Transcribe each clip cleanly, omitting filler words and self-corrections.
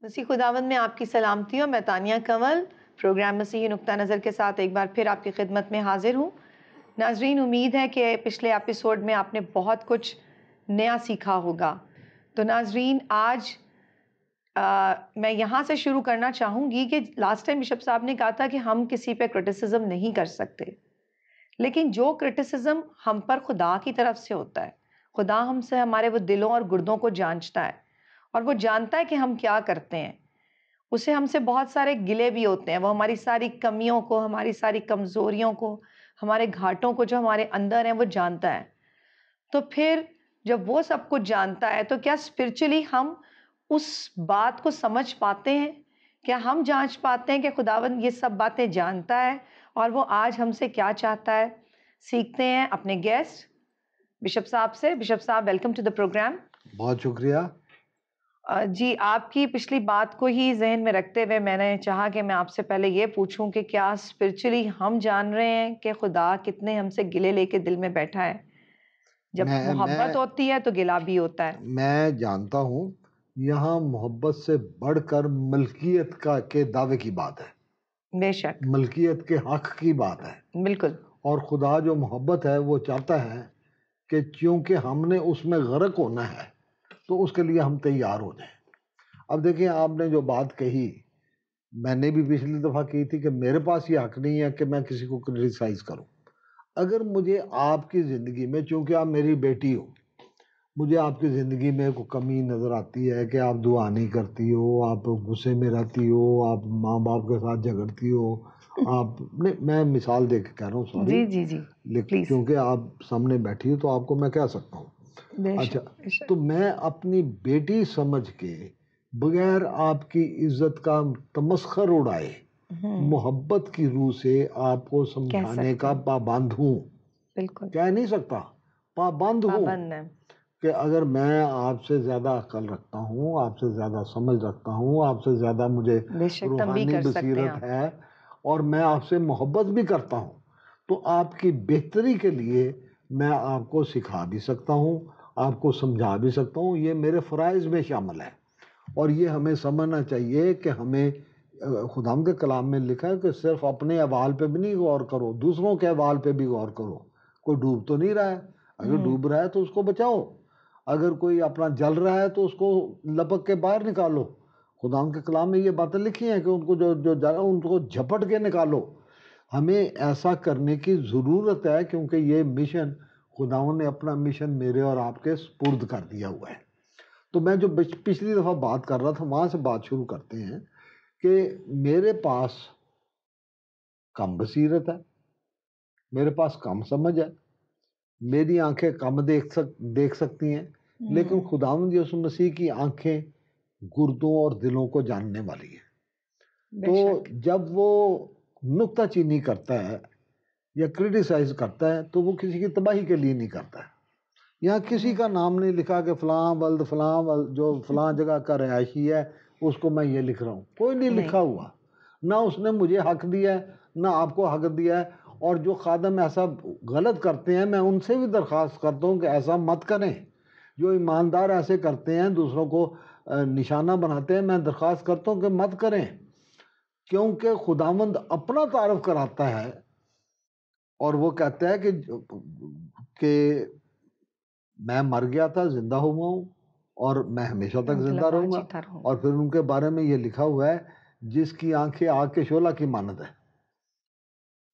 مسیح خداوند میں آپ کی سلامتی ہو. میں تانیہ کنول پروگرام مسیحی نقطہ نظر کے ساتھ ایک بار پھر آپ کی خدمت میں حاضر ہوں. ناظرین، امید ہے کہ پچھلے ایپیسوڈ میں آپ نے بہت کچھ نیا سیکھا ہوگا. تو ناظرین، آج میں یہاں سے شروع کرنا چاہوں گی کہ لاسٹ ٹائم بشپ صاحب نے کہا تھا کہ ہم کسی پہ کرٹیسزم نہیں کر سکتے، لیکن جو کرٹیسزم ہم پر خدا کی طرف سے ہوتا ہے، خدا ہم سے ہمارے وہ دلوں اور گردوں کو جانچتا ہے اور وہ جانتا ہے کہ ہم کیا کرتے ہیں. اسے ہم سے بہت سارے گلے بھی ہوتے ہیں. وہ ہماری ساری کمیوں کو، ہماری ساری کمزوریوں کو، ہمارے گھاٹوں کو جو ہمارے اندر ہیں وہ جانتا ہے. تو پھر جب وہ سب کچھ جانتا ہے تو کیا اسپرچولی ہم اس بات کو سمجھ پاتے ہیں؟ کیا ہم جانچ پاتے ہیں کہ خداوند یہ سب باتیں جانتا ہے اور وہ آج ہم سے کیا چاہتا ہے؟ سیکھتے ہیں اپنے گیسٹ بشپ صاحب سے. بشپ صاحب، ویلکم ٹو دا پروگرام. بہت شکریہ. جی، آپ کی پچھلی بات کو ہی ذہن میں رکھتے ہوئے میں نے چاہا کہ میں آپ سے پہلے یہ پوچھوں کہ کیا اسپرچولی ہم جان رہے ہیں کہ خدا کتنے ہم سے گلے لے کے دل میں بیٹھا ہے؟ جب محبت ہوتی ہے تو گلا بھی ہوتا ہے. میں جانتا ہوں یہاں محبت سے بڑھ کر ملکیت کے دعوے کی بات ہے. بے شک، ملکیت کے حق کی بات ہے. بالکل. اور خدا جو محبت ہے وہ چاہتا ہے کہ چونکہ ہم نے اس میں غرق ہونا ہے تو اس کے لیے ہم تیار ہو جائیں. اب دیکھیں، آپ نے جو بات کہی، میں نے بھی پچھلی دفعہ کی تھی کہ میرے پاس یہ حق نہیں ہے کہ میں کسی کو کرٹیسائز کروں. اگر مجھے آپ کی زندگی میں، چونکہ آپ میری بیٹی ہو، مجھے آپ کی زندگی میں کوئی کمی نظر آتی ہے کہ آپ دعا نہیں کرتی ہو، آپ غصے میں رہتی ہو، آپ ماں باپ کے ساتھ جھگڑتی ہو، آپ میں مثال دے کے کہہ رہا ہوں، سوری. جی جی جی، لیکن پلیز. چونکہ آپ سامنے بیٹھی ہو تو آپ کو میں کہہ سکتا ہوں. بے اچھا، شک، بے شک. تو میں اپنی بیٹی سمجھ کے بغیر آپ کی عزت کا تمسخر اڑائے محبت کی روح سے آپ کو سمجھانے کا پابند ہوں. بالکل کہہ نہیں سکتا، پابند ہوں پابند ہے. کہ اگر میں آپ سے زیادہ عقل رکھتا ہوں، آپ سے زیادہ سمجھ رکھتا ہوں، آپ سے زیادہ مجھے بے شک تنبیہ روحانی کر سکتے ہیں بصیرت آپ. ہے اور میں آپ سے محبت بھی کرتا ہوں، تو آپ کی بہتری کے لیے میں آپ کو سکھا بھی سکتا ہوں، آپ کو سمجھا بھی سکتا ہوں. یہ میرے فرائض میں شامل ہے. اور یہ ہمیں سمجھنا چاہیے کہ ہمیں خداوند کے کلام میں لکھا ہے کہ صرف اپنے احوال پہ بھی نہیں غور کرو، دوسروں کے احوال پہ بھی غور کرو. کوئی ڈوب تو نہیں رہا ہے؟ اگر ڈوب رہا ہے تو اس کو بچاؤ. اگر کوئی اپنا جل رہا ہے تو اس کو لپک کے باہر نکالو. خداوند کے کلام میں یہ باتیں لکھی ہیں کہ ان کو جو جل رہا ہے ان کو جھپٹ کے نکالو. ہمیں ایسا کرنے کی ضرورت ہے کیونکہ یہ مشن، خداوند نے اپنا مشن میرے اور آپ کے سپرد کر دیا ہوا ہے. تو میں جو پچھلی دفعہ بات کر رہا تھا وہاں سے بات شروع کرتے ہیں کہ میرے پاس کم بصیرت ہے، میرے پاس کم سمجھ ہے، میری آنکھیں کم دیکھ سکتی ہیں، لیکن خداوند یسوع مسیح کی آنکھیں گردوں اور دلوں کو جاننے والی ہیں. تو جب وہ نکتہ چینی کرتا ہے یا کرٹیسائز کرتا ہے تو وہ کسی کی تباہی کے لیے نہیں کرتا ہے. یہاں کسی کا نام نہیں لکھا کہ فلاں ولد جو فلاں جگہ کا رہائشی ہے اس کو میں یہ لکھ رہا ہوں. کوئی نہیں لکھا ہوا. نہ اس نے مجھے حق دیا ہے نہ آپ کو حق دیا ہے. اور جو خادم ایسا غلط کرتے ہیں میں ان سے بھی درخواست کرتا ہوں کہ ایسا مت کریں. جو ایماندار ایسے کرتے ہیں، دوسروں کو نشانہ بناتے ہیں، میں درخواست کرتا ہوں کہ مت کریں. کیونکہ خداوند اپنا تعارف کراتا ہے اور وہ کہتا ہے کہ میں مر گیا تھا، زندہ ہوا ہوں اور میں ہمیشہ تک زندہ رہوں گا. اور پھر ان کے بارے میں یہ لکھا ہوا ہے جس کی آنکھیں آگ کے شعلہ کی مانند ہے.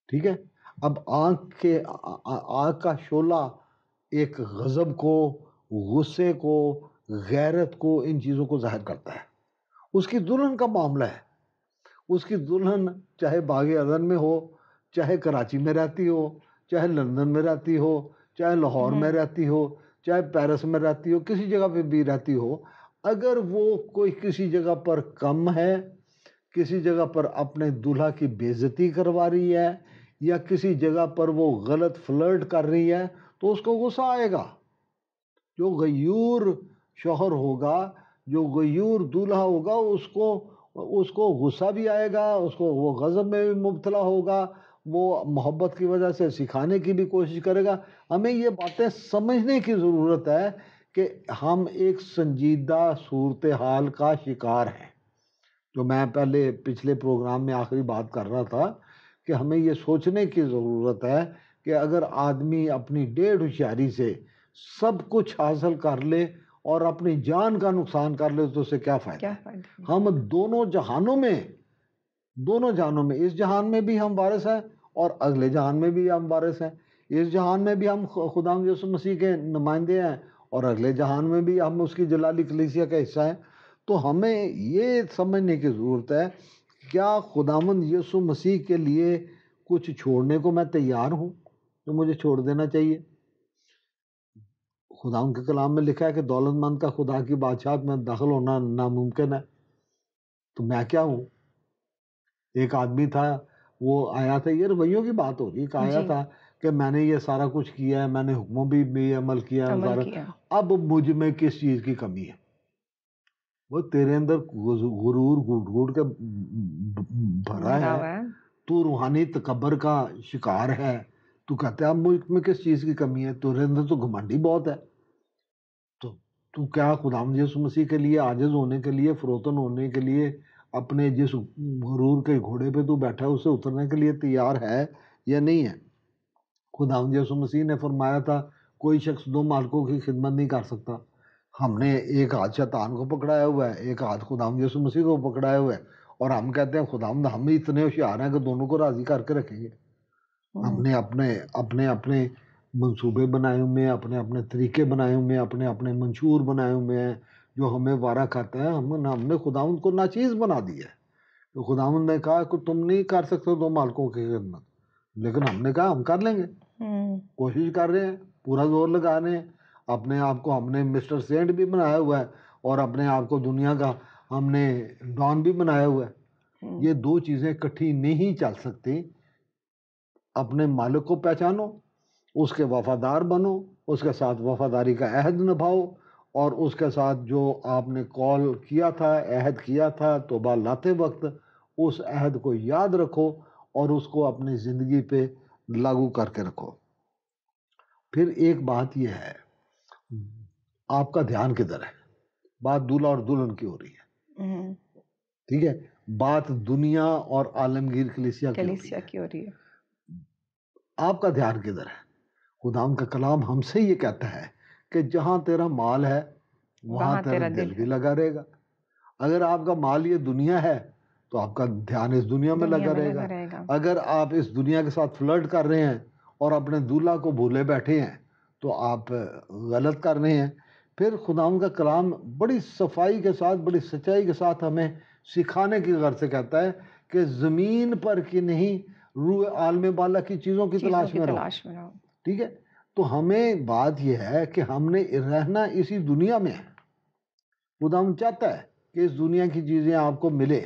ٹھیک ہے. اب آگ کا شعلہ ایک غضب کو، غصے کو، غیرت کو، ان چیزوں کو ظاہر کرتا ہے. اس کی دلہن کا معاملہ ہے. اس کی دلہن چاہے باغ عدن میں ہو، چاہے کراچی میں رہتی ہو، چاہے لندن میں رہتی ہو، چاہے لاہور میں رہتی ہو، چاہے پیرس میں رہتی ہو، کسی جگہ پہ بھی رہتی ہو، اگر وہ کوئی کسی جگہ پر کم ہے، کسی جگہ پر اپنے دولہا کی بے عزتی کروا رہی ہے یا کسی جگہ پر وہ غلط فلرٹ کر رہی ہے تو اس کو غصہ آئے گا. جو غیور شوہر ہوگا، جو غیور دولہا ہوگا، اس کو غصہ بھی آئے گا، اس کو وہ غضب میں بھی مبتلا ہوگا، وہ محبت کی وجہ سے سکھانے کی بھی کوشش کرے گا. ہمیں یہ باتیں سمجھنے کی ضرورت ہے کہ ہم ایک سنجیدہ صورتحال کا شکار ہیں. جو میں پہلے پچھلے پروگرام میں آخری بات کر رہا تھا کہ ہمیں یہ سوچنے کی ضرورت ہے کہ اگر آدمی اپنی ڈیڑھ ہوشیاری سے سب کچھ حاصل کر لے اور اپنی جان کا نقصان کر لے تو اسے کیا فائدہ ہے؟ ہم دونوں جہانوں میں اس جہان میں بھی ہم وارث ہیں اور اگلے جہان میں بھی ہم وارث ہیں. اس جہان میں بھی ہم خدا یسوع مسیح کے نمائندے ہیں اور اگلے جہان میں بھی ہم اس کی جلالی کلیسیا کا حصہ ہیں. تو ہمیں یہ سمجھنے کی ضرورت ہے کیا خداوند یسوع مسیح کے لیے کچھ چھوڑنے کو میں تیار ہوں تو مجھے چھوڑ دینا چاہیے. خداوند کے کلام میں لکھا ہے کہ دولت مند کا خدا کی بادشاہت میں داخل ہونا ناممکن ہے. تو میں کیا ہوں؟ ایک آدمی تھا وہ آیا تھا، یہ رویوں کی بات ہو رہی، آیا تھا کہ میں نے یہ سارا کچھ کیا ہے، میں نے حکموں بھی عمل کیا ہے، اب مجھ میں کس چیز کی کمی ہے؟ وہ تیرے اندر غرور گھوٹ گھوٹ کے بھرا ہے، تو روحانی تکبر کا شکار ہے، تو کہتا ہے اب ملک میں کس چیز کی کمی ہے؟ تیرے اندر تو گھمنڈی بہت ہے. تو کیا خداوند یسوع مسیح کے لیے عاجز ہونے کے لیے، فروتن ہونے کے لیے، اپنے جس غرور کے گھوڑے پہ تو بیٹھا ہے اسے اترنے کے لیے تیار ہے یا نہیں ہے؟ خداوند یسوع مسیح نے فرمایا تھا کوئی شخص 2 مالکوں کی خدمت نہیں کر سکتا. ہم نے ایک ہاتھ شیطان کو پکڑایا ہوا ہے، ایک ہاتھ خداوند یسوع مسیح کو پکڑایا ہوا ہے، اور ہم کہتے ہیں خداوند ہم اتنے ہوشیار ہیں کہ دونوں کو راضی کر کے رکھیں گے. ہم نے اپنے منصوبے بنائے ہوئے ہیں، اپنے طریقے بنائے ہوئے ہیں، اپنے منشور بنائے ہوئے ہیں جو ہمیں وعدہ کرتے ہیں. ہم نے خداوند کو ناچیز بنا دیا ہے. تو خداوند نے کہا کہ تم نہیں کر سکتے 2 مالکوں کی خدمت، لیکن ہم نے کہا ہم کر لیں گے. کوشش کر رہے ہیں، پورا زور لگا رہے ہیں. اپنے آپ کو ہم نے مسٹر سینٹ بھی بنایا ہوا ہے اور اپنے آپ کو دنیا کا ہم نے ڈان بھی بنایا ہوا ہے. یہ 2 چیزیں اکٹھی نہیں چل سکتی. اپنے مالک کو پہچانو، اس کے وفادار بنو، اس کے ساتھ وفاداری کا عہد نبھاؤ، اور اس کے ساتھ جو آپ نے کال کیا تھا، عہد کیا تھا، توبہ لاتے وقت اس عہد کو یاد رکھو اور اس کو اپنی زندگی پہ لاگو کر کے رکھو. پھر ایک بات یہ ہے، آپ کا دھیان کدھر ہے؟ بات دولہا اور دلہن کی ہو رہی ہے، ٹھیک ہے؟ بات دنیا اور عالمگیر کلیسیا کی ہو رہی ہے. آپ کا دھیان کدھر ہے؟ خداوند کا کلام ہم سے یہ کہتا ہے کہ جہاں تیرا مال ہے وہاں تیرا دل بھی لگا رہے گا. اگر آپ کا مال یہ دنیا ہے تو آپ کا دھیان اس دنیا میں لگا رہے گا. اگر آپ اس دنیا کے ساتھ فلرٹ کر رہے ہیں اور اپنے دولہا کو بھولے بیٹھے ہیں تو آپ غلط کر رہے ہیں. پھر خداوند کا کلام بڑی صفائی کے ساتھ، بڑی سچائی کے ساتھ ہمیں سکھانے کی غرض سے کہتا ہے کہ زمین پر کی نہیں، روح عالم بالا کی چیزوں کی تلاش میں رہو. ٹھیک ہے؟ تو ہمیں بات یہ ہے کہ ہم نے رہنا اسی دنیا میں ہے. خداوند چاہتا ہے کہ اس دنیا کی چیزیں آپ کو ملے،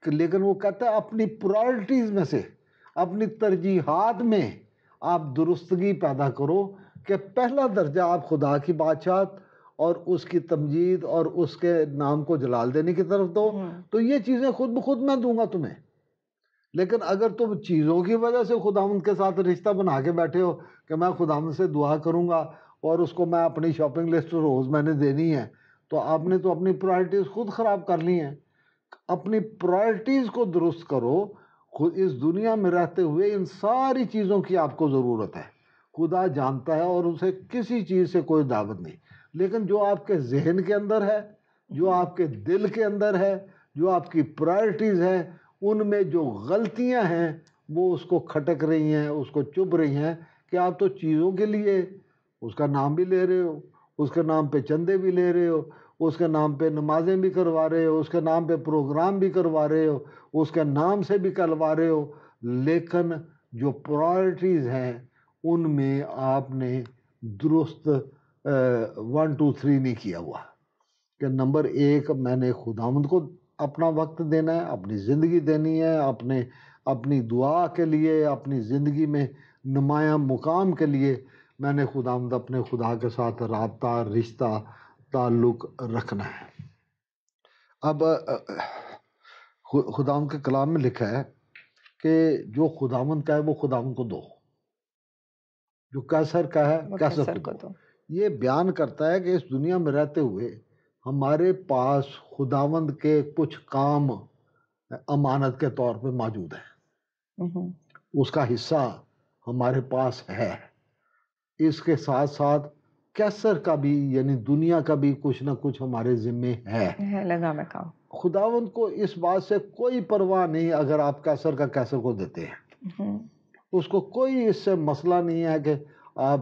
لیکن وہ کہتا ہے اپنی پرائرٹیز میں سے، اپنی ترجیحات میں آپ درستگی پیدا کرو کہ پہلا درجہ آپ خدا کی بادشاہت اور اس کی تمجید اور اس کے نام کو جلال دینے کی طرف دو. تو یہ چیزیں خود بخود میں دوں گا تمہیں. لیکن اگر تم چیزوں کی وجہ سے خداوند کے ساتھ رشتہ بنا کے بیٹھے ہو کہ میں خداوند سے دعا کروں گا اور اس کو میں اپنی شاپنگ لسٹ روز میں نے دینی ہے، تو آپ نے تو اپنی پرائرٹیز خود خراب کر لی ہیں. اپنی پرائرٹیز کو درست کرو. خود اس دنیا میں رہتے ہوئے ان ساری چیزوں کی آپ کو ضرورت ہے. خدا جانتا ہے اور اسے کسی چیز سے کوئی دعوت نہیں. لیکن جو آپ کے ذہن کے اندر ہے، جو آپ کے دل کے اندر ہے، جو آپ کی پرائرٹیز ہیں، ان میں جو غلطیاں ہیں وہ اس کو کھٹک رہی ہیں، اس کو چبھ رہی ہیں کہ آپ تو چیزوں کے لیے اس کا نام بھی لے رہے ہو، اس کے نام پہ چندے بھی لے رہے ہو، اس کے نام پہ نمازیں بھی کروا رہے ہو، اس کے نام پہ پروگرام بھی کروا رہے ہو، اس کے نام سے بھی کروا رہے ہو، لیکن جو پرائرٹیز ہیں ان میں آپ نے درست 1 2 3 نہیں کیا ہوا کہ نمبر 1 میں نے خداوند کو اپنا وقت دینا ہے، اپنی زندگی دینی ہے، اپنی دعا کے لیے، اپنی زندگی میں نمایاں مقام کے لیے میں نے خداوند اپنے خدا کے ساتھ رابطہ، رشتہ، تعلق رکھنا ہے. اب خداوند کے کلام میں لکھا ہے کہ جو خداوند کا ہے وہ خداوند کو دو، جو کیسر کا ہے کیسر کو دو. یہ بیان کرتا ہے کہ اس دنیا میں رہتے ہوئے ہمارے پاس خداوند کے کچھ کام امانت کے طور پہ موجود ہیں، اس کا حصہ ہمارے پاس ہے. اس کے ساتھ ساتھ کیسر کا بھی، یعنی دنیا کا بھی کچھ نہ کچھ ہمارے ذمے ہے. لگا میں کام. خداوند کو اس بات سے کوئی پرواہ نہیں اگر آپ کیسر کا کیسر کو دیتے ہیں. اس کو کوئی اس سے مسئلہ نہیں ہے کہ آپ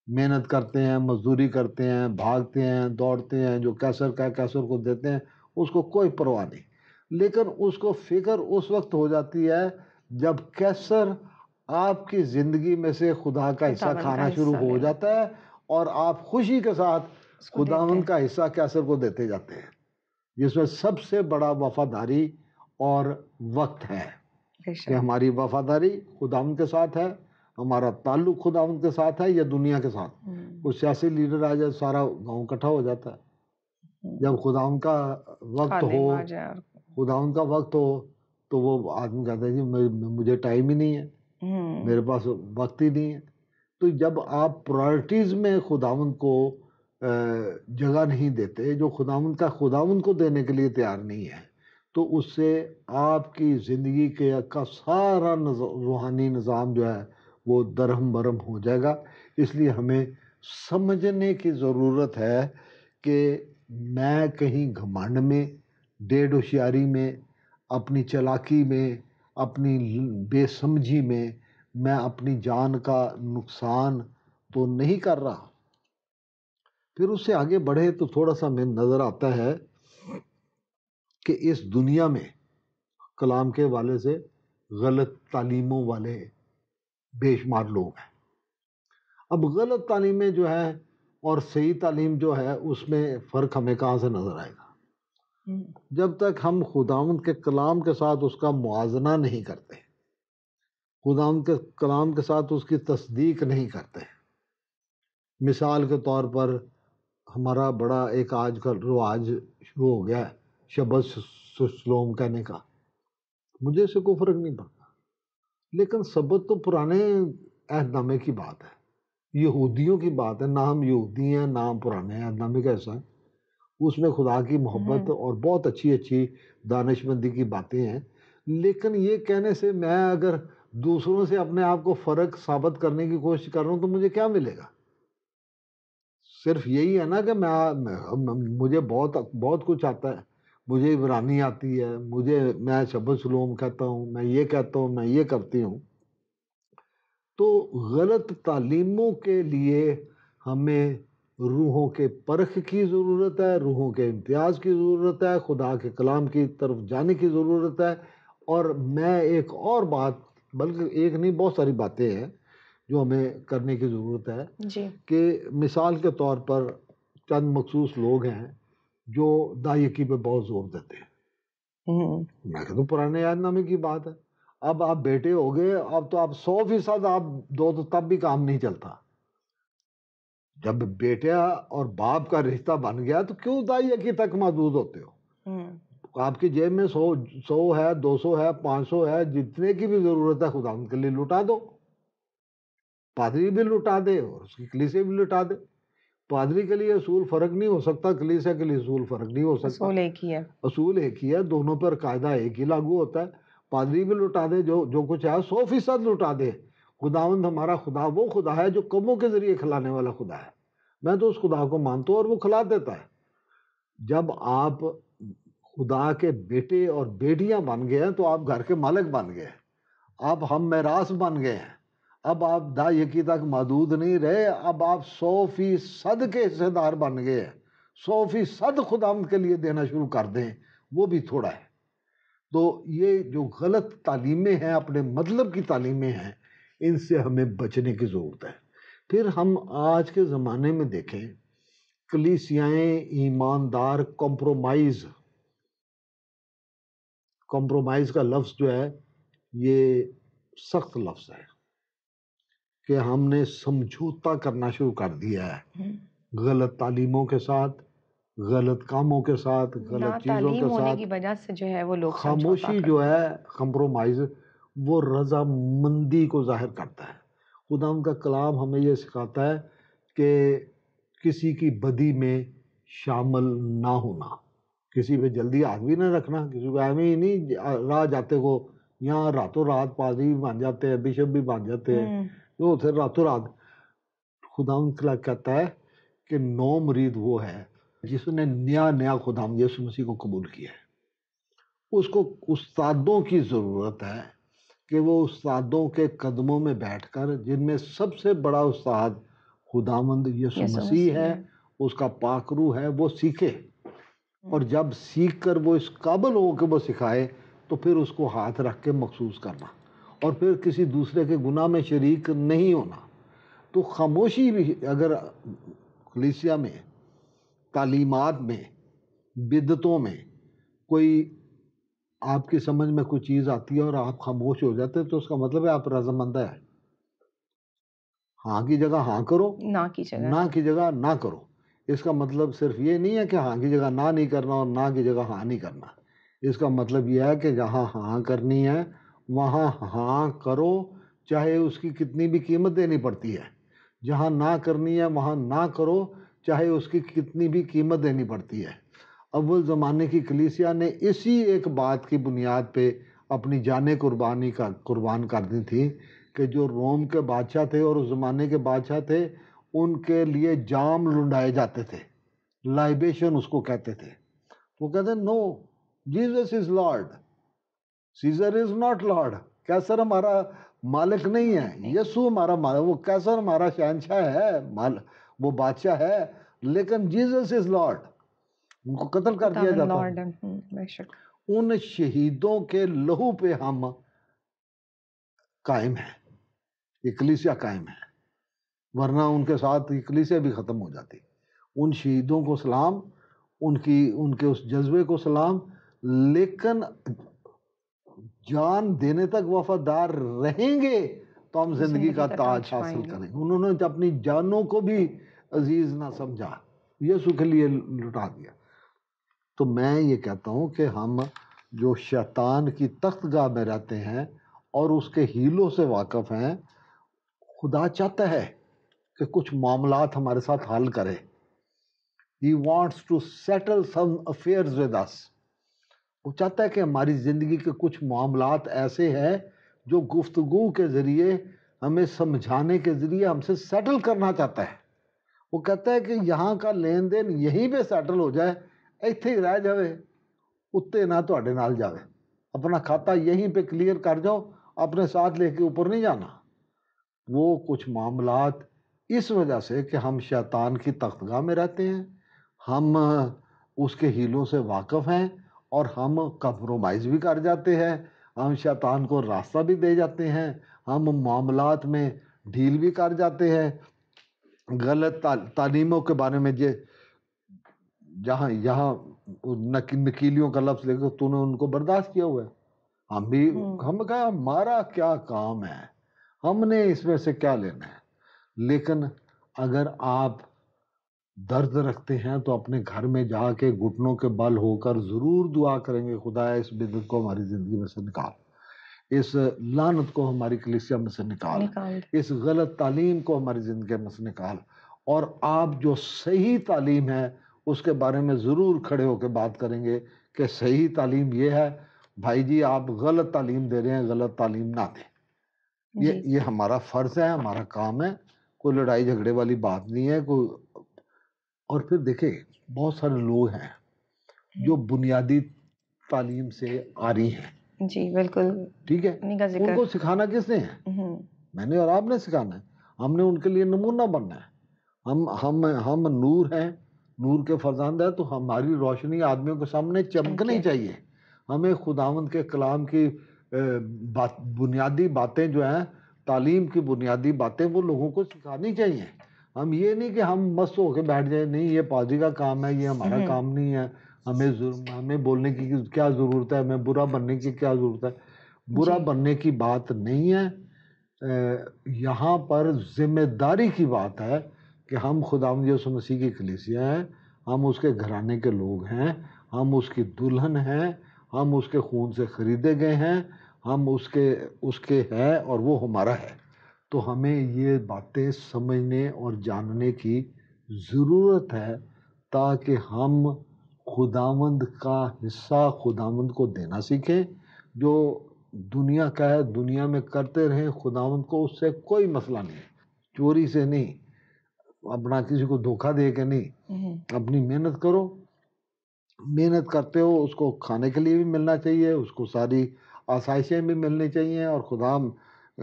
محنت کرتے ہیں، مزدوری کرتے ہیں، بھاگتے ہیں، دوڑتے ہیں، جو کیسر کا کیسر کو دیتے ہیں اس کو کوئی پرواہ نہیں. لیکن اس کو فکر اس وقت ہو جاتی ہے جب کیسر آپ کی زندگی میں سے خدا کا حصہ کھانا شروع ہو جاتا ہے اور آپ خوشی کے ساتھ خداوند کا حصہ کیسر کو دیتے جاتے ہیں، جس میں سب سے بڑا وفاداری اور وقت ہے کہ ہماری وفاداری خداوند کے ساتھ ہے، ہمارا تعلق خداوند کے ساتھ ہے یا دنیا کے ساتھ. کوئی سیاسی لیڈر آ جائے سارا گاؤں اکٹھا ہو جاتا ہے. جب خداوند کا وقت ہو، خداوند کا وقت ہو تو وہ آدمی کہتا ہے جی مجھے ٹائم ہی نہیں ہے، میرے پاس وقت ہی نہیں ہے. تو جب آپ پرائرٹیز میں خداوند کو جگہ نہیں دیتے، جو خداوند کا خداوند کو دینے کے لیے تیار نہیں ہے، تو اس سے آپ کی زندگی کا سارا روحانی نظام جو ہے وہ درہم برہم ہو جائے گا. اس لیے ہمیں سمجھنے کی ضرورت ہے کہ میں کہیں گھمنڈ میں، ڈیڑھ ہوشیاری میں، اپنی چالاکی میں، اپنی بے سمجھی میں اپنی جان کا نقصان تو نہیں کر رہا. پھر اس سے آگے بڑھے تو تھوڑا سا میں نظر آتا ہے کہ اس دنیا میں کلام کے والے سے غلط تعلیموں والے بے شمار لوگ ہیں. اب غلط تعلیمیں جو ہے اور صحیح تعلیم جو ہے اس میں فرق ہمیں کہاں سے نظر آئے گا؟ جب تک ہم خداوند کے کلام کے ساتھ اس کا موازنہ نہیں کرتے، خداوند کے کلام کے ساتھ اس کی تصدیق نہیں کرتے. مثال کے طور پر ہمارا بڑا ایک آج کل رواج شروع ہو گیا ہے شبد شلوم کہنے کا. مجھے اس سے کوئی فرق نہیں پڑتا، لیکن سبت تو پرانے عہد نامے کی بات ہے، یہودیوں کی بات ہے. نہ ہم یہودی ہیں نہ ہم پرانے عہد نامے کا حصہ ہیں. اس میں خدا کی محبت اور بہت اچھی اچھی دانش مندی کی باتیں ہیں. لیکن یہ کہنے سے میں اگر دوسروں سے اپنے آپ کو فرق ثابت کرنے کی کوشش کر رہا ہوں تو مجھے کیا ملے گا؟ صرف یہی ہے نا کہ مجھے بہت کچھ آتا ہے، مجھے عبرانی آتی ہے، میں شبد شلوم کہتا ہوں، میں یہ کہتا ہوں، میں یہ کرتی ہوں. تو غلط تعلیموں کے لیے ہمیں روحوں کے پرکھ کی ضرورت ہے، روحوں کے امتیاز کی ضرورت ہے، خدا کے کلام کی طرف جانے کی ضرورت ہے. اور میں ایک اور بات، بلکہ ایک نہیں بہت ساری باتیں ہیں جو ہمیں کرنے کی ضرورت ہے کہ مثال کے طور پر چند مخصوص لوگ ہیں جو دائیکی پہ بہت زور دیتے ہیں. میں کہتا ہوں پرانے عہد نامے کی بات ہے. اب آپ بیٹے ہو گئے، اب تو آپ 100% آپ دو تو تب بھی کام نہیں چلتا. جب بیٹا اور باپ کا رشتہ بن گیا تو کیوں دائیکی تک محدود ہوتے ہو؟ آپ کی جیب میں 100 ہے، 200 ہے، 500 ہے، جتنے کی بھی ضرورت ہے خدا ان کے لیے لٹا دو. پادری بھی لٹا دے اور اس کی کلیسے بھی لٹا دے. پادری کے لیے اصول فرق نہیں ہو سکتا، کلیسے کے لیے اصول فرق نہیں ہو سکتا. اصول ایک ہی ہے، دونوں پر قاعدہ ایک ہی لاگو ہوتا ہے. پادری بھی لٹا دے، جو کچھ ہے 100% لٹا دے. خداوند ہمارا خدا وہ خدا ہے جو کموں کے ذریعے کھلانے والا خدا ہے. میں تو اس خدا کو مانتا ہوں اور وہ کھلا دیتا ہے. جب آپ خدا کے بیٹے اور بیٹیاں بن گئے ہیں تو آپ گھر کے مالک بن گئے ہیں، اب ہم میراث بن گئے ہیں. اب آپ دائیکی تک محدود نہیں رہے، اب آپ 100% کے حصے دار بن گئے ہیں. 100% خداوند کے لیے دینا شروع کر دیں، وہ بھی تھوڑا ہے. تو یہ جو غلط تعلیمیں ہیں، اپنے مطلب کی تعلیمیں ہیں، ان سے ہمیں بچنے کی ضرورت ہے. پھر ہم آج کے زمانے میں دیکھیں کلیسیائیں ایماندار کمپرومائز کا لفظ جو ہے یہ سخت لفظ ہے کہ ہم نے سمجھوتا کرنا شروع کر دیا ہے غلط تعلیموں کے ساتھ، غلط کاموں کے ساتھ، غلط چیزوں کے ساتھ. کی وجہ سے جو ہے وہ لوگ خاموشی جو ہے کمپرومائز وہ رضامندی کو ظاہر کرتا ہے. خدا ان کا کلام ہمیں یہ سکھاتا ہے کہ کسی کی بدی میں شامل نہ ہونا. کسی پہ جلدی ہاتھ بھی نہ رکھنا, کسی کو ایویں ہی نہیں راہ جاتے کو یہاں راتوں رات پادری بن جاتے ہیں, بشپ بھی بن جاتے ہیں, جو پھر راتوں رات. خدا کہتا ہے کہ 9 مرید وہ ہے جس نے نیا خدا یسوع مسیح کو قبول کیا ہے. اس کو استادوں کی ضرورت ہے کہ وہ استادوں کے قدموں میں بیٹھ کر, جن میں سب سے بڑا استاد خداوند یسوع مسیح ہے, اس کا پاک روح ہے, وہ سیکھے. اور جب سیکھ کر وہ اس قابل ہو کہ وہ سکھائے تو پھر اس کو ہاتھ رکھ کے مخصوص کرنا, اور پھر کسی دوسرے کے گناہ میں شریک نہیں ہونا. تو خاموشی بھی اگر کلیسیا میں, تعلیمات میں, بدعتوں میں کوئی آپ کی سمجھ میں کوئی چیز آتی ہے اور آپ خاموش ہو جاتے ہیں تو اس کا مطلب ہے آپ رضامندہ ہے. ہاں کی جگہ ہاں کرو, نہ کی جگہ نہ کرو. اس کا مطلب صرف یہ نہیں ہے کہ ہاں کی جگہ نہ نہیں کرنا اور نہ کی جگہ ہاں نہیں کرنا. اس کا مطلب یہ ہے کہ جہاں ہاں کرنی ہے وہاں ہاں کرو, چاہے اس کی کتنی بھی قیمت دینی پڑتی ہے. جہاں نہ کرنی ہے وہاں نہ کرو, چاہے اس کی کتنی بھی قیمت دینی پڑتی ہے. اول زمانے کی کلیسیا نے اسی ایک بات کی بنیاد پہ اپنی جانیں قربان کر دی تھی کہ جو روم کے بادشاہ تھے اور اس زمانے کے بادشاہ تھے, ان کے لیے جام لنڈائے جاتے تھے, لائبیشن اس کو کہتے تھے. وہ کہتے ہیں no, Jesus is lord, Caesar is not lord. Caesar ہمارا مالک نہیں ہے, یسوع ہمارا مالک. وہ کیسر ہمارا شہنشاہ ہے, وہ بادشاہ ہے, لیکن جیزس از لارڈ. ان کو قتل کر دیا جاتا ہے. ان شہیدوں کے لہو پہ ہم قائم ہیں, یہ کلیسیا قائم ہے, ورنہ ان کے ساتھ یہ کلیسیا بھی ختم ہو جاتی. ان شہیدوں کو سلام, ان کے اس جذبے کو سلام, لیکن جان دینے تک وفادار رہیں گے تو ہم زندگی کا تاج حاصل کریں. انہوں نے اپنی جانوں کو بھی عزیز نہ سمجھا, یسوع کے لیے لٹا دیا. تو میں یہ کہتا ہوں کہ ہم جو شیطان کی تخت گاہ میں رہتے ہیں اور اس کے ہیلوں سے واقف ہیں, خدا چاہتا ہے کہ کچھ معاملات ہمارے ساتھ حل کرے. He wants to settle some affairs with us. وہ چاہتا ہے کہ ہماری زندگی کے کچھ معاملات ایسے ہیں جو گفتگو کے ذریعے, ہمیں سمجھانے کے ذریعے ہم سے سیٹل کرنا چاہتا ہے. وہ کہتا ہے کہ یہاں کا لین دین یہیں پہ سیٹل ہو جائے, ایتھے ہی رہ جاوے, اتے نہ تواڈے نال جاوے. اپنا کھاتا یہیں پہ کلیئر کر جاؤ, اپنے ساتھ لے کے اوپر نہیں جانا. وہ کچھ معاملات اس وجہ سے کہ ہم شیطان کی تخت گاہ میں رہتے ہیں, ہم اس کے ہیلوں سے واقف ہیں, اور ہم کمپرومائز بھی کر جاتے ہیں, ہم شیطان کو راستہ بھی دے جاتے ہیں, ہم معاملات میں ڈھیل بھی کر جاتے ہیں. غلط تعلیموں کے بارے میں جہاں یہاں نکیلیوں کا لفظ لے کے تو نے ان کو برداشت کیا ہوا ہے. ہم کہا ہمارا کیا کام ہے, ہم نے اس میں سے کیا لینا ہے. لیکن اگر آپ درد رکھتے ہیں تو اپنے گھر میں جا کے گھٹنوں کے بل ہو کر ضرور دعا کریں گے, خدا اس بدعت کو ہماری زندگی میں سے نکال, اس لعنت کو ہماری کلیسیا میں سے نکال, اس غلط تعلیم کو ہماری زندگی میں سے نکال. اور آپ جو صحیح تعلیم ہے اس کے بارے میں ضرور کھڑے ہو کے بات کریں گے کہ صحیح تعلیم یہ ہے, بھائی جی آپ غلط تعلیم دے رہے ہیں, غلط تعلیم نہ دیں. یہ ہمارا فرض ہے, ہمارا کام ہے, کوئی لڑائی جھگڑے والی بات نہیں ہے کوئی. اور پھر دیکھیں بہت سارے لوگ ہیں جو بنیادی تعلیم سے آ رہی ہیں, جی بالکل ٹھیک ہے, ان کو سکھانا کس نے ہے؟ میں نے اور آپ نے سکھانا ہے. ہم نے ان کے لیے نمونہ بننا ہے. ہم نور ہیں, نور کے فرزند ہیں, تو ہماری روشنی آدمیوں کے سامنے چمکنی چاہیے. ہمیں خداوند کے کلام کی بنیادی باتیں جو ہیں, تعلیم کی بنیادی باتیں وہ لوگوں کو سکھانی چاہیے. ہم یہ نہیں کہ ہم مست ہو کے بیٹھ جائیں, نہیں یہ پادری کا کام ہے, یہ ہمارا کام نہیں ہے, ہمیں بولنے کی کیا ضرورت ہے, ہمیں برا بننے کی کیا ضرورت ہے. برا بننے کی بات نہیں ہے, یہاں پر ذمہ داری کی بات ہے کہ ہم خداوند یسوع مسیح کی کلیسیا ہیں, ہم اس کے گھرانے کے لوگ ہیں, ہم اس کی دلہن ہیں, ہم اس کے خون سے خریدے گئے ہیں, ہم اس کے ہیں اور وہ ہمارا ہے. تو ہمیں یہ باتیں سمجھنے اور جاننے کی ضرورت ہے تاکہ ہم خداوند کا حصہ خداوند کو دینا سیکھیں. جو دنیا کا ہے دنیا میں کرتے رہیں، خداوند کو اس سے کوئی مسئلہ نہیں. چوری سے نہیں، اپنا کسی کو دھوکہ دے کے نہیں. اپنی محنت کرو، محنت کرتے ہو اس کو کھانے کے لیے بھی ملنا چاہیے، اس کو ساری آسائشیں بھی ملنی چاہیے. اور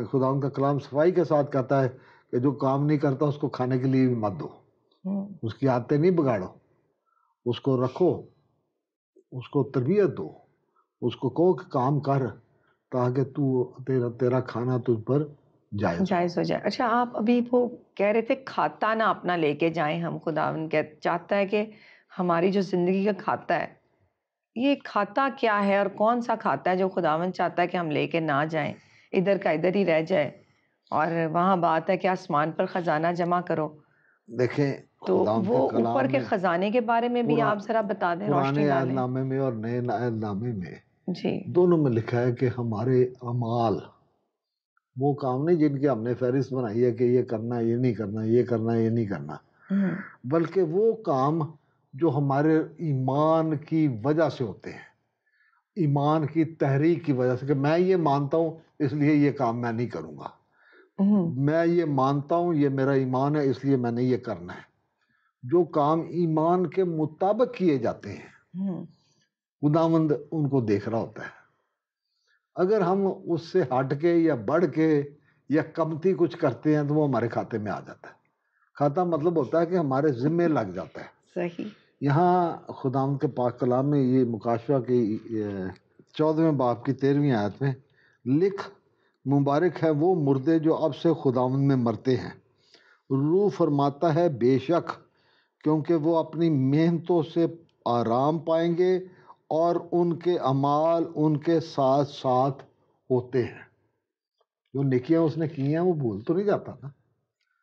خداوند کا کلام صفائی کے ساتھ کہتا ہے کہ جو کام نہیں کرتا اس کو کھانے کے لیے بھی مت دو، اس کی عادتیں نہیں بگاڑو، اس کو رکھو، اس کو تربیت دو، اس کو کہو کہ کام کر تاکہ تیرا کھانا تجھ پر جائز ہو جائے. اچھا، آپ ابھی وہ کہہ رہے تھے کھاتا نہ اپنا لے کے جائیں ہم، خداوند چاہتا ہے کہ ہماری جو زندگی کا کھاتا ہے، یہ کھاتا کیا ہے اور کون سا کھاتا ہے جو خداوند چاہتا ہے کہ ہم لے کے نہ جائیں، ادھر کا ادھر ہی رہ جائے؟ اور وہاں بات ہے کہ آسمان پر خزانہ جمع کرو. دیکھیں تو خداوند وہ کے کلام اوپر کے میں خزانے کے بارے میں بھی آپ ذرا بتا دیں، روشنی پرانے عہد ڈالیں. نامے میں اور نئے عہد نامے میں جی دونوں میں لکھا ہے کہ ہمارے اعمال، وہ کام نہیں جن کی ہم نے فہرست بنائی ہے کہ یہ کرنا یہ نہیں کرنا، یہ کرنا یہ نہیں کرنا، بلکہ وہ کام جو ہمارے ایمان کی وجہ سے ہوتے ہیں، ایمان کی تحریک کی وجہ سے، کہ میں یہ مانتا ہوں اس لیے یہ کام میں نہیں کروں گا، میں یہ مانتا ہوں یہ میرا ایمان ہے اس لیے میں نے یہ کرنا ہے. جو کام ایمان کے مطابق کیے جاتے ہیں خداوند ان کو دیکھ رہا ہوتا ہے. اگر ہم اس سے ہٹ کے یا بڑھ کے یا کمتی کچھ کرتے ہیں تو وہ ہمارے کھاتے میں آ جاتا ہے. کھاتا مطلب ہوتا ہے کہ ہمارے ذمے لگ جاتا ہے. صحیح. یہاں خداوند کے پاک کلام میں یہ مکاشفہ کی 14ویں باب کی 13ویں آیت میں لکھ، مبارک ہے وہ مردے جو اب سے خداوند میں مرتے ہیں. روح فرماتا ہے بے شک، کیونکہ وہ اپنی محنتوں سے آرام پائیں گے اور ان کے اعمال ان کے ساتھ ساتھ ہوتے ہیں. جو نیکیاں اس نے کی ہیں وہ بھول تو نہیں جاتا نا،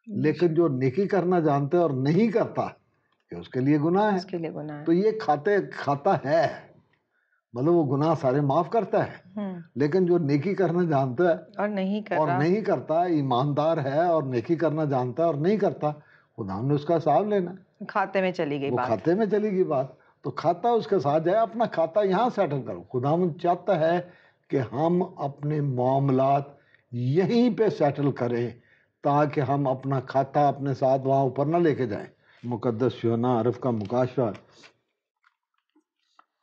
لیکن جو نیکی کرنا جانتا ہے اور نہیں کرتا کہ اس کے لیے گناہ ہے. اس کے لیے گناہ ہے. تو یہ کھاتا ہے، مطلب وہ گناہ سارے معاف کرتا ہے، لیکن جو نیکی کرنا جانتا ہے اور نہیں کرتا، ایماندار ہے اور نیکی کرنا جانتا ہے اور نہیں کرتا، خدا نے اس کا حساب لینا ہے. کھاتے میں چلی گئی وہ بات. کھاتے میں چلی گئی بات. تو کھاتا اس کے ساتھ جائے، اپنا کھاتا یہاں سیٹل کرو. خداوند چاہتا ہے کہ ہم اپنے معاملات یہیں پہ سیٹل کریں تاکہ ہم اپنا کھاتا اپنے ساتھ وہاں اوپر نہ لے کے جائیں. مقدس یوحنا عرف کا مکاشفہ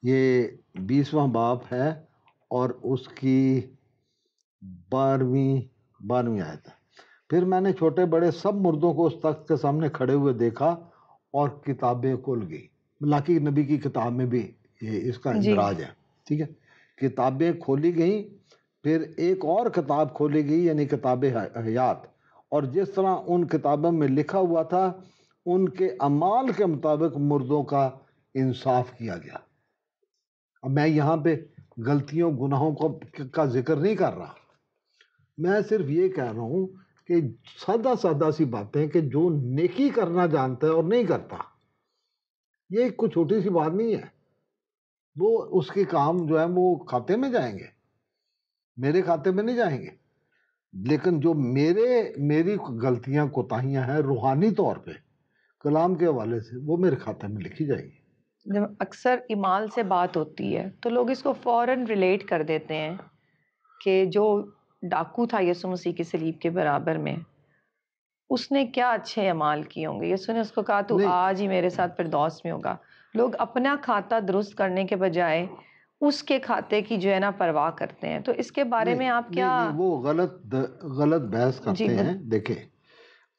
یہ 20واں باب ہے اور اس کی 12ویں آیت ہے. پھر میں نے چھوٹے بڑے سب مردوں کو اس تخت کے سامنے کھڑے ہوئے دیکھا اور کتابیں کھل گئی. ملاکی نبی کی کتاب میں بھی یہ اس کا اندراج ہے. ٹھیک ہے، کتابیں کھولی گئیں. پھر ایک اور کتاب کھولی گئی یعنی کتاب حیات، اور جس طرح ان کتابوں میں لکھا ہوا تھا ان کے اعمال کے مطابق مردوں کا انصاف کیا گیا. اب میں یہاں پہ غلطیوں گناہوں کا ذکر نہیں کر رہا، میں صرف یہ کہہ رہا ہوں کہ سادہ سادہ سی باتیں کہ جو نیکی کرنا جانتا ہے اور نہیں کرتا، یہ کوئی چھوٹی سی بات نہیں ہے. وہ اس کے کام جو ہے وہ کھاتے میں جائیں گے، میرے کھاتے میں نہیں جائیں گے، لیکن جو میری غلطیاں کوتاہیاں ہیں روحانی طور پہ کلام کے حوالے سے، وہ میرے کھاتے میں لکھی جائیں گی. جب اکثر ایمال سے بات ہوتی ہے تو لوگ اس کو فوراً ریلیٹ کر دیتے ہیں کہ جو ڈاکو تھا یسوع مسیح کی صلیب کے برابر میں، اس نے کیا اچھے اعمال کیے ہوں گے. یسوع نے اس کو کہا تو آج ہی میرے ساتھ فردوس میں ہوگا. لوگ اپنا کھاتا درست کرنے کے بجائے اس کے کھاتے کی جو ہے نا پرواہ کرتے ہیں. تو اس کے بارے میں آپ کیا؟ وہ غلط بحث کرتے ہیں. دیکھیں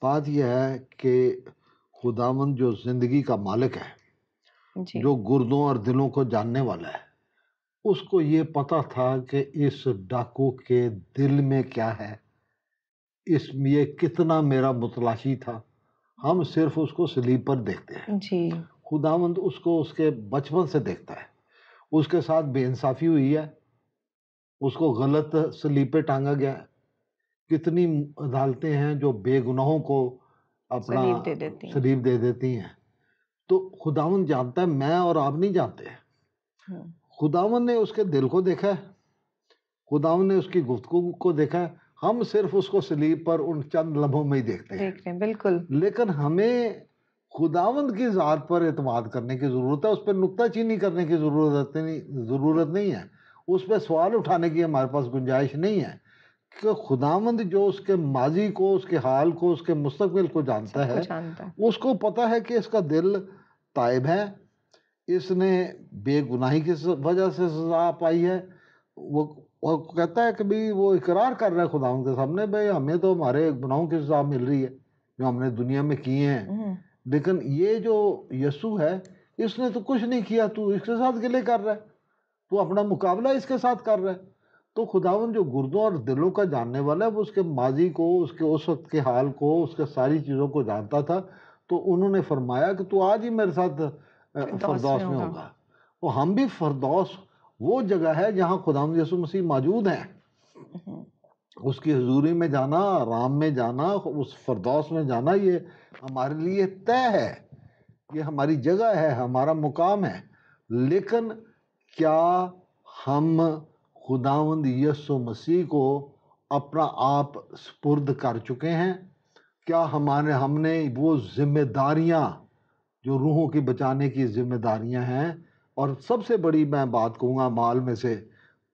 بات یہ ہے کہ خداوند جو زندگی کا مالک ہے، جو گردوں اور دلوں کو جاننے والا ہے، اس کو یہ پتا تھا کہ اس ڈاکو کے دل میں کیا ہے، اس میں یہ کتنا میرا متلاشی تھا. ہم صرف اس کو صلیب پر دیکھتے ہیں. خداوند اس کو اس کے بچپن سے دیکھتا ہے. اس کے ساتھ بے انصافی ہوئی ہے، اس کو غلط صلیب پہ ٹانگا گیا ہے. کتنی عدالتیں ہیں جو بے گناہوں کو اپنا صلیب دے دیتی ہیں. تو خداوند جانتا ہے، میں اور آپ نہیں جانتے. خداوند نے اس کے دل کو دیکھا ہے، خداوند نے اس کی گفتگو کو دیکھا ہے. ہم صرف اس کو صلیب پر ان چند لمحوں میں ہی دیکھتے ہیں. بالکل. لیکن ہمیں خداوند کی ذات پر اعتماد کرنے کی ضرورت ہے، اس پہ نکتہ چینی کرنے کی ضرورت نہیں ہے، اس پہ سوال اٹھانے کی ہمارے پاس گنجائش نہیں ہے، کہ خداوند جو اس کے ماضی کو، اس کے حال کو، اس کے مستقبل کو جانتا سب ہے، کچھ جانتا ہے۔ اس کو پتہ ہے کہ اس کا دل تائب ہے، اس نے بے گناہی کی وجہ سے سزا پائی ہے، وہ کہتا ہے کہ بھی وہ اقرار کر رہا ہے خداوند کے سامنے، بھئی ہمیں تو ہمارے گناہوں کی سزا مل رہی ہے جو ہم نے دنیا میں کیے ہیں، لیکن یہ جو یسوع ہے اس نے تو کچھ نہیں کیا، تو اس کے ساتھ گلے کر رہا ہے، تو اپنا مقابلہ اس کے ساتھ کر رہا ہے۔ تو خداوند جو گردوں اور دلوں کا جاننے والا ہے، وہ اس کے ماضی کو، اس کے اس وقت کے حال کو، اس کے ساری چیزوں کو جانتا تھا، تو انہوں نے فرمایا کہ تو آج ہی میرے ساتھ فردوس میں ہوگا۔ اور ہم بھی فردوس وہ جگہ ہے جہاں خداوند یسوع مسیح موجود ہیں، اس کی حضوری میں جانا، آرام میں جانا، اس فردوس میں جانا، یہ ہمارے لیے طے ہے، یہ ہماری جگہ ہے، ہمارا مقام ہے۔ لیکن کیا ہم خداوند یسوع مسیح کو اپنا آپ سپرد کر چکے ہیں؟ کیا ہم نے وہ ذمہ داریاں جو روحوں کی بچانے کی ذمہ داریاں ہیں، اور سب سے بڑی میں بات کہوں گا مال میں سے،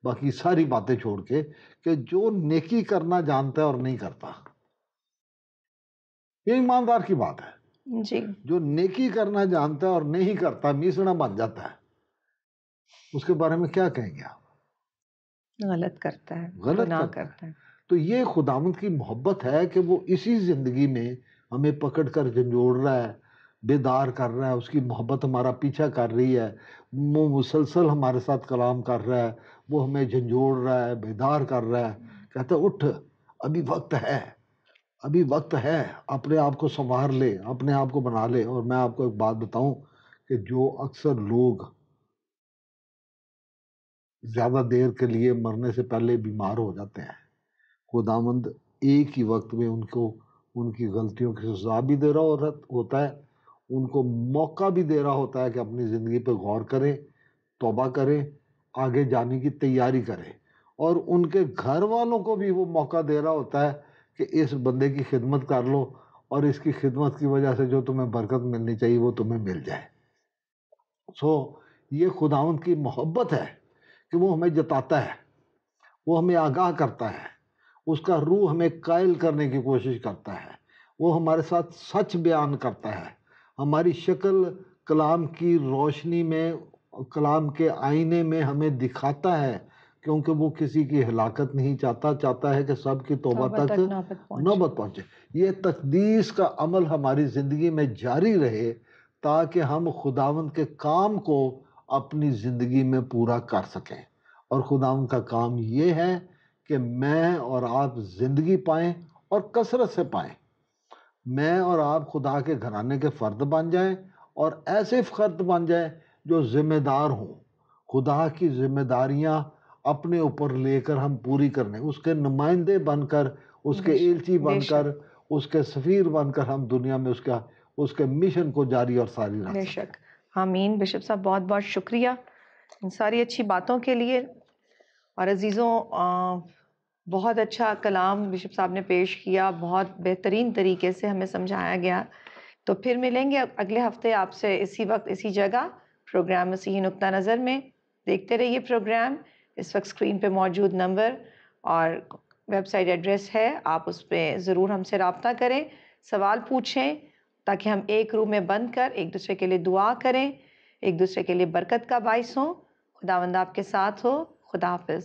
باقی ساری باتیں چھوڑ کے، کہ جو نیکی کرنا جانتا ہے اور نہیں کرتا، یہ ایماندار کی بات ہے۔ جی، جو نیکی کرنا جانتا ہے اور نہیں کرتا، میسنا بن جاتا ہے، اس کے بارے میں کیا کہیں گے آپ؟ غلط کرتا ہے، غلط گناہ کرتا ہے۔ تو یہ خداوند کی محبت ہے کہ وہ اسی زندگی میں ہمیں پکڑ کر جھنجھوڑ رہا ہے، بیدار کر رہا ہے، اس کی محبت ہمارا پیچھا کر رہی ہے، وہ مسلسل ہمارے ساتھ کلام کر رہا ہے، وہ ہمیں جھنجھوڑ رہا ہے، بیدار کر رہا ہے، کہتا ہے اٹھ، ابھی وقت ہے، ابھی وقت ہے، اپنے آپ کو سنوار لے، اپنے آپ کو بنا لے۔ اور میں آپ کو ایک بات بتاؤں کہ جو اکثر لوگ زیادہ دیر کے لیے مرنے سے پہلے بیمار ہو جاتے ہیں، خداوند ایک ہی وقت میں ان کو ان کی غلطیوں کی سزا بھی دے رہا ہوتا ہے، ان کو موقع بھی دے رہا ہوتا ہے کہ اپنی زندگی پہ غور کریں، توبہ کریں، آگے جانے کی تیاری کریں، اور ان کے گھر والوں کو بھی وہ موقع دے رہا ہوتا ہے کہ اس بندے کی خدمت کر لو، اور اس کی خدمت کی وجہ سے جو تمہیں برکت ملنی چاہیے وہ تمہیں مل جائے۔ یہ خداوند کی محبت ہے کہ وہ ہمیں جتاتا ہے، وہ ہمیں آگاہ کرتا ہے، اس کا روح ہمیں قائل کرنے کی کوشش کرتا ہے، وہ ہمارے ساتھ سچ بیان کرتا ہے، ہماری شکل کلام کی روشنی میں، کلام کے آئینے میں ہمیں دکھاتا ہے، کیونکہ وہ کسی کی ہلاکت نہیں چاہتا ہے کہ سب کی توبہ تک نوبت پہنچے۔ یہ تقدیس کا عمل ہماری زندگی میں جاری رہے تاکہ ہم خداوند کے کام کو اپنی زندگی میں پورا کر سکیں۔ اور خداوند کا کام یہ ہے کہ میں اور آپ زندگی پائیں اور کثرت سے پائیں، میں اور آپ خدا کے گھرانے کے فرد بن جائیں، اور ایسے فرد بن جائیں جو ذمہ دار ہوں، خدا کی ذمہ داریاں اپنے اوپر لے کر ہم پوری کرنے، اس کے نمائندے بن کر، اس کے ایلچی بن کر، اس کے سفیر بن کر ہم دنیا میں اس کے مشن کو جاری اور ساری رکھ بے سکیں۔ شک۔ آمین۔ بشپ صاحب بہت بہت شکریہ ان ساری اچھی باتوں کے لیے، اور عزیزوں بہت اچھا کلام بشپ صاحب نے پیش کیا، بہت بہترین طریقے سے ہمیں سمجھایا گیا۔ تو پھر ملیں گے اگلے ہفتے آپ سے اسی وقت اسی جگہ، پروگرام مسیحی نقطہ نظر میں۔ دیکھتے رہیے پروگرام، اس وقت اسکرین پہ موجود نمبر اور ویب سائٹ ایڈریس ہے، آپ اس پہ ضرور ہم سے رابطہ کریں، سوال پوچھیں، تاکہ ہم ایک روم میں بند کر ایک دوسرے کے لیے دعا کریں، ایک دوسرے کے لیے برکت کا باعث ہوں۔ خداوند آپ کے ساتھ ہو۔ خدا حافظ۔